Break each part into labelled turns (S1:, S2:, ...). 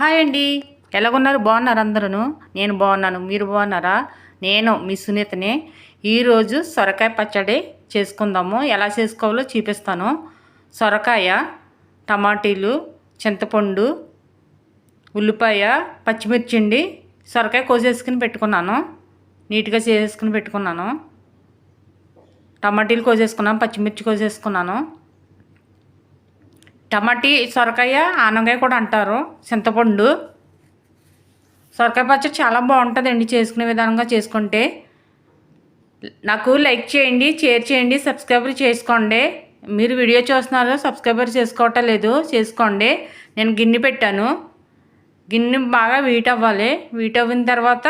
S1: Hi అండి, ఎలాగున్నారు? బాగున్నారు అందరూ? నేను బాగున్నాను. మీరు బాగున్నారా? నేను మీ సునీతని. ఈరోజు సొరకాయ పచ్చడి చేసుకుందాము. ఎలా చేసుకోవాలో చూపిస్తాను. సొరకాయ, టమాటీలు, చింతపండు, ఉల్లిపాయ, పచ్చిమిర్చి అండి. సొరకాయ కోసేసుకుని పెట్టుకున్నాను, నీట్గా చేసుకుని పెట్టుకున్నాను. టమాటీలు కోసేసుకున్నాను, పచ్చిమిర్చి కోసేసుకున్నాను. టమాటీ, సొరకాయ, ఆనగాయ కూడా అంటారు, చింతపండు. సొరకాయ పచ్చడి చాలా బాగుంటుందండి చేసుకునే విధానంగా చేసుకుంటే. నాకు లైక్ చేయండి, షేర్ చేయండి, సబ్స్క్రైబర్ చేసుకోండి. మీరు వీడియో చూస్తున్నారు, సబ్స్క్రైబర్ చేసుకోవటం లేదు, చేసుకోండి. నేను గిన్నె పెట్టాను, గిన్నె బాగా వీట్ అవ్వాలి. వీట్ అవ్విన తర్వాత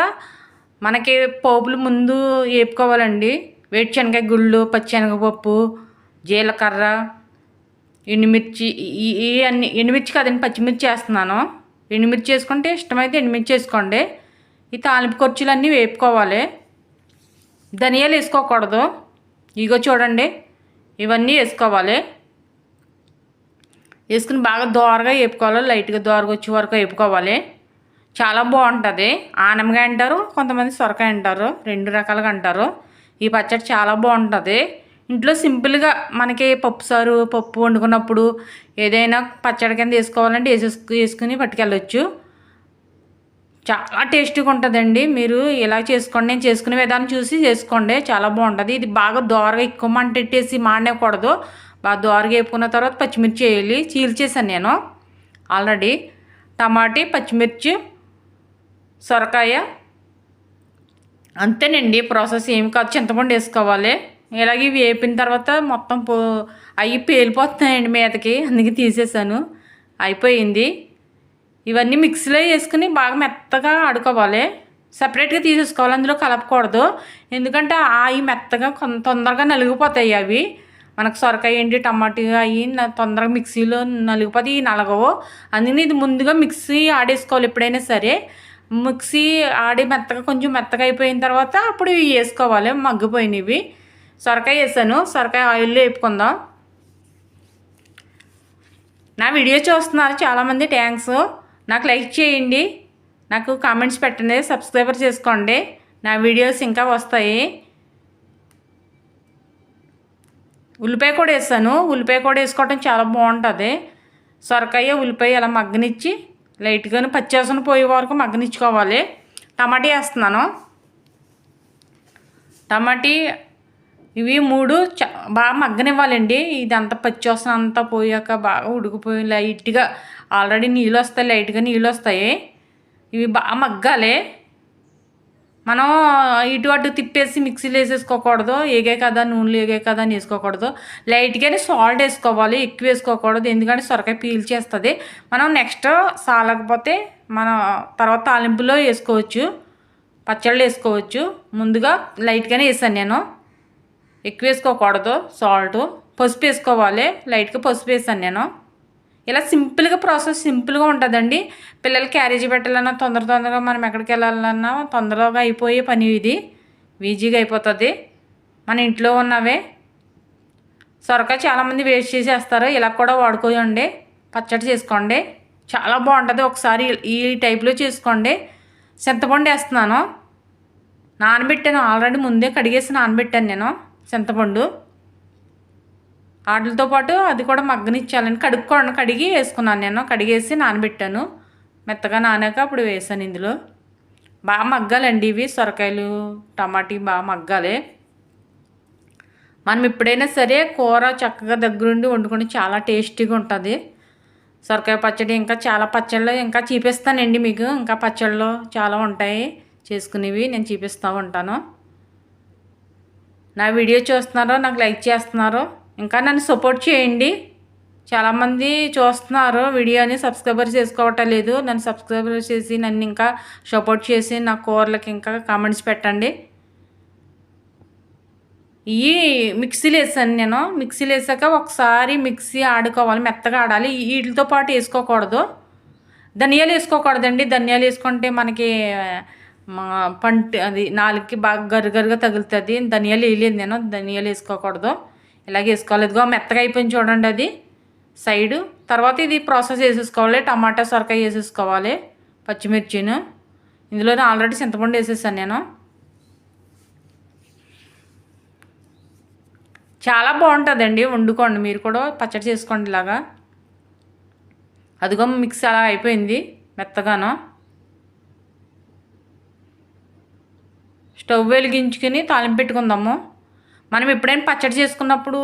S1: మనకి పోపులు ముందు వేపుకోవాలండి. వేరుశనగ గుళ్ళు, పచ్చిశనగపప్పు, జీలకర్ర, ఎండుమిర్చి, ఈ అన్ని ఎండుమిర్చి కాదండి, పచ్చిమిర్చి వేస్తున్నాను. ఎండుమిర్చి వేసుకుంటే ఇష్టమైతే ఎండుమిర్చి వేసుకోండి. ఈ తాలింపు ఖర్చులన్నీ వేపుకోవాలి. ధనియాలు వేసుకోకూడదు. ఇగో చూడండి, ఇవన్నీ వేసుకోవాలి. వేసుకుని బాగా దోరగా వేపుకోవాలి. లైట్గా దోరగా వచ్చే వరకు వేపుకోవాలి. చాలా బాగుంటుంది. ఆనమకాయ అంటారు, కొంతమంది సొరకాయ అంటారు, రెండు రకాలుగా అంటారు. ఈ పచ్చడి చాలా బాగుంటుంది. ఇంట్లో సింపుల్గా మనకి పప్పు వండుకున్నప్పుడు ఏదైనా పచ్చడి కింద వేసుకోవాలంటే వేసుకుని పట్టుకెళ్ళొచ్చు. చాలా టేస్టీగా ఉంటుందండి. మీరు ఇలా చేసుకోండి. నేను చేసుకునే విధానం చూసి చేసుకోండి, చాలా బాగుంటుంది. ఇది బాగా దోరగా ఎక్కువ మంట పెట్టేసి మాడకూడదు. బాగా దోరగా వేపుకున్న తర్వాత పచ్చిమిర్చి వేయాలి. చీల్చేసాను నేను ఆల్రెడీ. టమాటీ, పచ్చిమిర్చి, సొరకాయ, అంతేనండి ప్రాసెస్. ఏమి కాదు. చింతపండు వేసుకోవాలి. ఇలాగే వేపిన తర్వాత మొత్తం అవి పేలిపోతున్నాయండి మీదకి, అందుకే తీసేసాను. అయిపోయింది. ఇవన్నీ మిక్సీలో వేసుకుని బాగా మెత్తగా ఆడుకోవాలి. సపరేట్గా తీసేసుకోవాలి, అందులో కలపకూడదు. ఎందుకంటే అవి మెత్తగా తొందరగా నలిగిపోతాయి. అవి మనకు సొరకాయ ఏంటి, టమాటా అవి తొందరగా మిక్సీలో నలిగిపోతాయి, నలగవు. అందుకని ఇది ముందుగా మిక్సీ ఆడేసుకోవాలి. ఎప్పుడైనా సరే మిక్సీ ఆడి కొంచెం మెత్తగా అయిపోయిన తర్వాత అప్పుడు ఇవి వేసుకోవాలి. మగ్గిపోయినవి సొరకాయ వేసాను. సొరకాయ ఆయిల్లో వేపుకుందాం. నా వీడియో చూస్తున్నారు చాలామంది, థ్యాంక్స్. నాకు లైక్ చేయండి, నాకు కామెంట్స్ పెట్టండి, సబ్స్క్రైబర్ చేసుకోండి. నా వీడియోస్ ఇంకా వస్తాయి. ఉల్లిపాయ కూడా వేసాను. ఉల్లిపాయ కూడా వేసుకోవడం చాలా బాగుంటుంది. సొరకాయ, ఉల్లిపాయ అలా మగ్గనిచ్చి లైట్గానే పచ్చివాసన పోయే వరకు మగ్గనిచ్చుకోవాలి. టమాటా వేస్తున్నాను. టమాటీ ఇవి మూడు బాగా మగ్గనివ్వాలండి. ఇదంతా పచ్చివాసన అంతా పోయాక బాగా ఉడికిపోయి లైట్గా ఆల్రెడీ నీళ్ళు వస్తాయి, లైట్గా నీళ్ళు వస్తాయి. ఇవి బాగా మగ్గాలి. మనం ఇటు అటు తిప్పేసి మిక్సీలో వేసేసుకోకూడదు. ఏగే కదా, నూనెలు ఏగే కదా అని వేసుకోకూడదు. లైట్గానే సాల్ట్ వేసుకోవాలి, ఎక్కువ వేసుకోకూడదు. ఎందుకంటే సొరకాయ పీల్చేస్తుంది. మనం నెక్స్ట్ సాలకపోతే మనం తర్వాత తాలింపులో వేసుకోవచ్చు, పచ్చళ్ళు వేసుకోవచ్చు. ముందుగా లైట్గానే వేసాను నేను, ఎక్కువ వేసుకోకూడదు. సాల్ట్, పసుపు వేసుకోవాలి. లైట్గా పసుపు వేసాను నేను. ఇలా సింపుల్గా ప్రాసెస్ సింపుల్గా ఉంటుందండి. పిల్లలు క్యారేజీ పెట్టాలన్నా, తొందరగా మనం ఎక్కడికి వెళ్ళాలన్నా తొందరగా అయిపోయే పని ఇది. ఈజీగా అయిపోతుంది. మన ఇంట్లో ఉన్నవే. సొరకాయ చాలామంది వేస్ట్ చేసేస్తారు, ఇలా కూడా వాడుకోండి, పచ్చడి చేసుకోండి, చాలా బాగుంటుంది. ఒకసారి ఈ టైప్లో చేసుకోండి. చింతపండు వేస్తున్నాను. నానబెట్టాను ఆల్రెడీ, ముందే కడిగేసి నానబెట్టాను నేను చింతపండు. వాటితో పాటు అది కూడా మగ్గనిచ్చాలని కడిగి వేసుకున్నాను నేను. కడిగేసి నానబెట్టాను. మెత్తగా నానాక అప్పుడు వేసాను ఇందులో. బాగా మగ్గాలండి ఇవి సొరకాయలు, టమాటీ బాగా మగ్గాలి. మనం ఎప్పుడైనా సరే కూర చక్కగా దగ్గరుండి వండుకొని చాలా టేస్టీగా ఉంటుంది సొరకాయ పచ్చడి. ఇంకా చాలా పచ్చళ్ళు ఇంకా చూపిస్తానండి మీకు. ఇంకా పచ్చళ్ళు చాలా ఉంటాయి చేసుకునేవి, నేను చూపిస్తూ ఉంటాను. నా వీడియో చూస్తున్నారో, నాకు లైక్ చేస్తున్నారో, ఇంకా నన్ను సపోర్ట్ చేయండి. చాలామంది చూస్తున్నారు వీడియోని, సబ్స్క్రైబర్ చేసుకోవటం లేదు. నన్ను సబ్స్క్రైబర్ చేసి నన్ను ఇంకా సపోర్ట్ చేసి నా కూరలకి ఇంకా కామెంట్స్ పెట్టండి. ఇవి మిక్సీలో వేసాను నేను. మిక్సీలో వేసాక ఒకసారి మిక్సీ ఆడుకోవాలి, మెత్తగా ఆడాలి. వీటితో పాటు వేసుకోకూడదు. ధనియాలు వేసుకోకూడదండి. ధనియాలు వేసుకుంటే మనకి అది నాలుగుకి బాగా గరుగరుగా తగులుతుంది. ధనియాలు వేయలేదు నేను. ధనియాలు వేసుకోకూడదు. ఇలాగే వేసుకోలేదుగా మెత్తగా అయిపోయింది చూడండి. అది సైడు తర్వాత ఇది ప్రాసెస్ వేసేసుకోవాలి. టమాటా సొరకాయ వేసేసుకోవాలి, పచ్చిమిర్చిను. ఇందులోనే ఆల్రెడీ చింతపండు వేసేసాను నేను. చాలా బాగుంటుందండి, వండుకోండి మీరు కూడా, పచ్చడి చేసుకోండి ఇలాగా. అదిగో మిక్స్ అలా అయిపోయింది మెత్తగాను. స్టవ్ వెలిగించుకుని తాలింపు పెట్టుకుందాము. మనం ఎప్పుడైనా పచ్చడి చేసుకున్నప్పుడు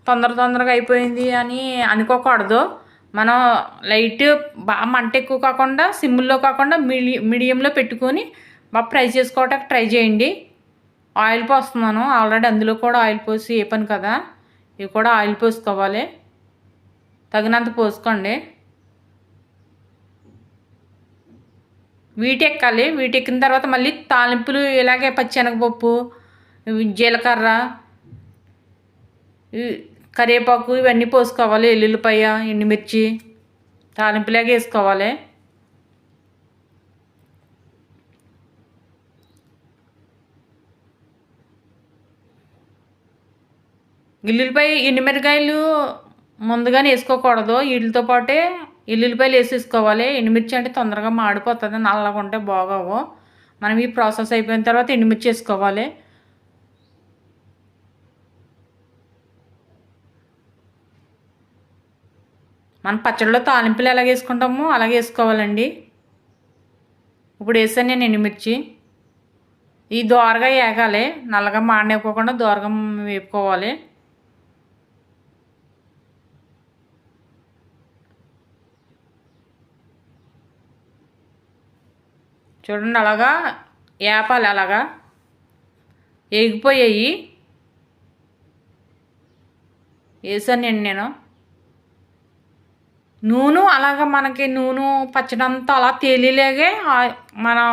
S1: తొందరగా అయిపోయింది అని అనుకోకూడదు. మనం లైట్ బాగా మంట ఎక్కువ కాకుండా, సిమ్లో కాకుండా మీడియంలో పెట్టుకొని బాగా ఫ్రై చేసుకోవటానికి ట్రై చేయండి. ఆయిల్ పోస్తున్నాను ఆల్రెడీ, అందులో కూడా ఆయిల్ పోసి ఏ పని కదా, ఇవి కూడా ఆయిల్ పోసుకోవాలి, తగినంత పోసుకోండి. వీటెక్కాలి. వీటెక్కిన తర్వాత మళ్ళీ తాలింపులు ఇలాగే పచ్చెనగపప్పు, జీలకర్ర, కరివేపాకు ఇవన్నీ పోసుకోవాలి. ఎల్లుల్లిపాయ, ఎండుమిర్చి తాలింపులాగా వేసుకోవాలి. ఎల్లుల్లిపాయ, ఎండుమిరకాయలు ముందుగానే వేసుకోకూడదు, వీటితో పాటే ఎల్లుల్లిపాయలు వేసేసుకోవాలి. ఎండుమిర్చి అంటే తొందరగా మాడిపోతుంది, నల్లగా ఉంటే బాగోవు. మనం ఈ ప్రాసెస్ అయిపోయిన తర్వాత ఎండుమిర్చి వేసుకోవాలి. మన పచ్చడిలో తాలింపులు ఎలాగ వేసుకుంటామో అలాగే వేసుకోవాలండి. ఇప్పుడు వేసాను నేను ఎండుమిర్చి. ఈ దోరగా వేగాలి, నల్లగా మాడనివ్వకుండా దోరగా వేపుకోవాలి. చూడండి అలాగా వేపాలి, అలాగా వేగిపోయాయి. వేసానండి నేను నూనె. అలాగా మనకి నూనె పచ్చడంతా అలా తేలిలేగే మనం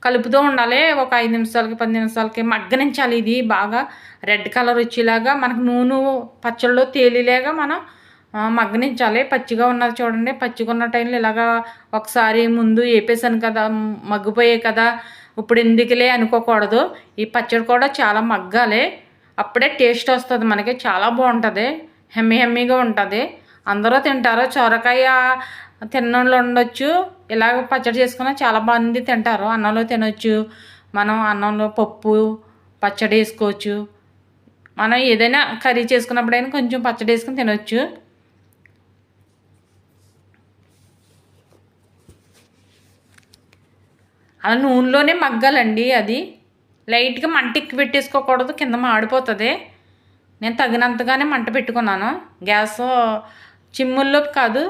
S1: కలుపుతూ ఉండాలి. ఒక 5 నిమిషాలకి 10 నిమిషాలకి మగ్గనించాలి. ఇది బాగా రెడ్ కలర్ వచ్చేలాగా మనకు నూనె పచ్చళ్ళలో తేలిలేగా మనం మగ్గనించాలి. పచ్చిగా ఉన్నది చూడండి, పచ్చిగా ఉన్న టైంలో ఇలాగా ఒకసారి ముందు వేపేసాను కదా, మగ్గిపోయాయి కదా, ఇప్పుడు ఎందుకులే అనుకోకూడదు. ఈ పచ్చడి కూడా చాలా మగ్గాలి, అప్పుడే టేస్ట్ వస్తుంది మనకి, చాలా బాగుంటుంది, హెమ్మీగా ఉంటుంది. అందరూ తింటారు. సొరకాయ తిన్నోళ్ళు ఉండొచ్చు, ఇలాగ పచ్చడి చేసుకున్న చాలా మంది తింటారు. అన్నంలో తినొచ్చు, మనం అన్నంలో పప్పు పచ్చడి వేసుకోవచ్చు. మనం ఏదైనా కర్రీ చేసుకున్నప్పుడైనా కొంచెం పచ్చడి వేసుకుని తినొచ్చు. అలా నూనెలోనే మగ్గాలండి. అది లైట్గా మంట ఎక్కువ పెట్టేసుకోకూడదు, కింద మాడిపోతుంది. నేను తగినంతగానే మంట పెట్టుకున్నాను. గ్యాస్ చిమ్ముల్లో కాదు,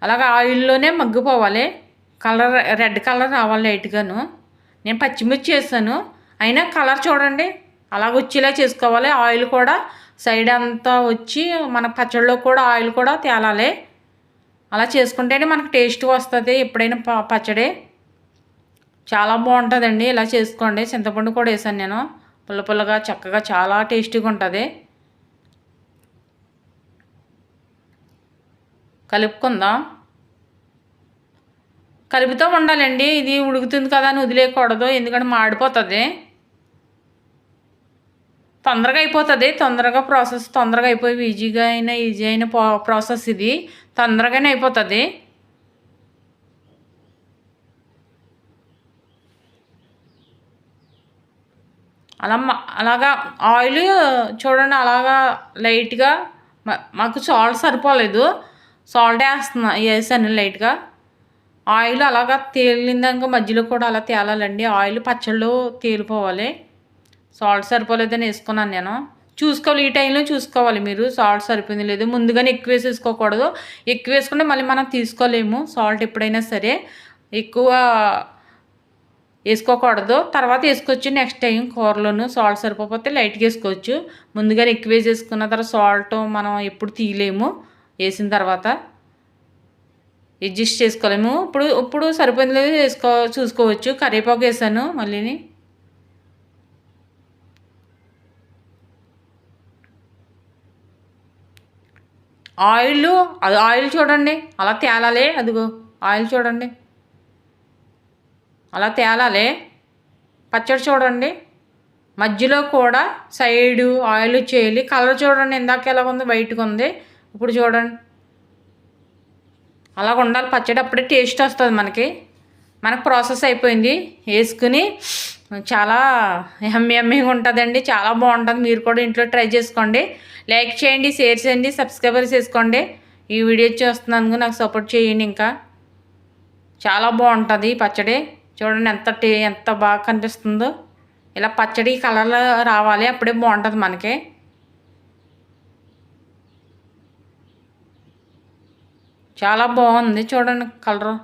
S1: అలాగ ఆయిల్లోనే మగ్గిపోవాలి. కలర్ రెడ్ కలర్ రావాలి లైట్గాను. నేను పచ్చిమిర్చి వేసాను, అయినా కలర్ చూడండి అలాగ వచ్చేలా చేసుకోవాలి. ఆయిల్ కూడా సైడ్ అంతా వచ్చి మన పచ్చడిలో కూడా ఆయిల్ కూడా తేలాలి. అలా చేసుకుంటేనే మనకు టేస్ట్ వస్తుంది ఎప్పుడైనా పచ్చడి. చాలా బాగుంటుందండి, ఇలా చేసుకోండి. చింతపండు కూడా వేసాను నేను, పుల్లగా చక్కగా చాలా టేస్టీగా ఉంటుంది. కలుపుకుందాం. కలుపుతూ ఉండాలండి. ఇది ఉడుకుతుంది కదా అని వదిలేయకూడదు, ఎందుకంటే మాడిపోతుంది. తొందరగా అయిపోతుంది, ప్రాసెస్ తొందరగా అయిపోయి ఈజీ అయిన ప్రాసెస్ ఇది, తొందరగానే అయిపోతుంది. అలాగా ఆయిల్ చూడండి, అలాగా లైట్గా మాకు సాల్ట్ సరిపోలేదు, సాల్ట్ వేసాను లైట్గా. ఆయిల్ అలాగా తేలిందాక మధ్యలో కూడా అలా తేలాలండి. ఆయిల్ పచ్చళ్ళు తేలిపోవాలి. సాల్ట్ సరిపోలేదని వేసుకున్నాను నేను. చూసుకోవాలి, ఈ టైంలో చూసుకోవాలి మీరు సాల్ట్ సరిపోయింది లేదు. ముందుగానే ఎక్కువ వేసేసుకోకూడదు, ఎక్కువ వేసుకుంటే మళ్ళీ మనం తీసుకోలేము. సాల్ట్ ఎప్పుడైనా సరే ఎక్కువ వేసుకోకూడదు, తర్వాత వేసుకోవచ్చు నెక్స్ట్ టైం కూరలోను. సాల్ట్ సరిపోతే లైట్గా వేసుకోవచ్చు. ముందుగానే ఎక్కువ వేసేసుకున్న తర్వాత సాల్ట్ మనం ఎప్పుడు తీయలేము, వేసిన తర్వాత అడ్జస్ట్ చేసుకోలేము. ఇప్పుడు సరిపోయింది లేదు చూసుకోవచ్చు. కరివేపాకు వేసాను మళ్ళీని. ఆయిల్ చూడండి అలా తేలాలి. అదిగో ఆయిల్ చూడండి అలా తేలాలి. పచ్చడి చూడండి మధ్యలో కూడా సైడు ఆయిల్ చేయాలి. కలర్ చూడండి ఇందాక ఎలా ఉంది, వైట్గా ఉంది. ఇప్పుడు చూడండి అలాగ ఉండాలి పచ్చడి, అప్పుడే టేస్ట్ వస్తుంది మనకు ప్రాసెస్ అయిపోయింది. వేసుకుని చాలా యమ్మీగా ఉంటుందండి, చాలా బాగుంటుంది. మీరు కూడా ఇంట్లో ట్రై చేసుకోండి. లైక్ చేయండి, షేర్ చేయండి, సబ్స్క్రైబర్ చేసుకోండి. ఈ వీడియో చూస్తున్నాను, నాకు సపోర్ట్ చేయండి. ఇంకా చాలా బాగుంటుంది పచ్చడి. చూడండి ఎంత బాగా కనిపిస్తుందో. ఇలా పచ్చడి కలర్లో రావాలి, అప్పుడే బాగుంటుంది మనకి. చాలా బాగుంది చూడండి కలరు.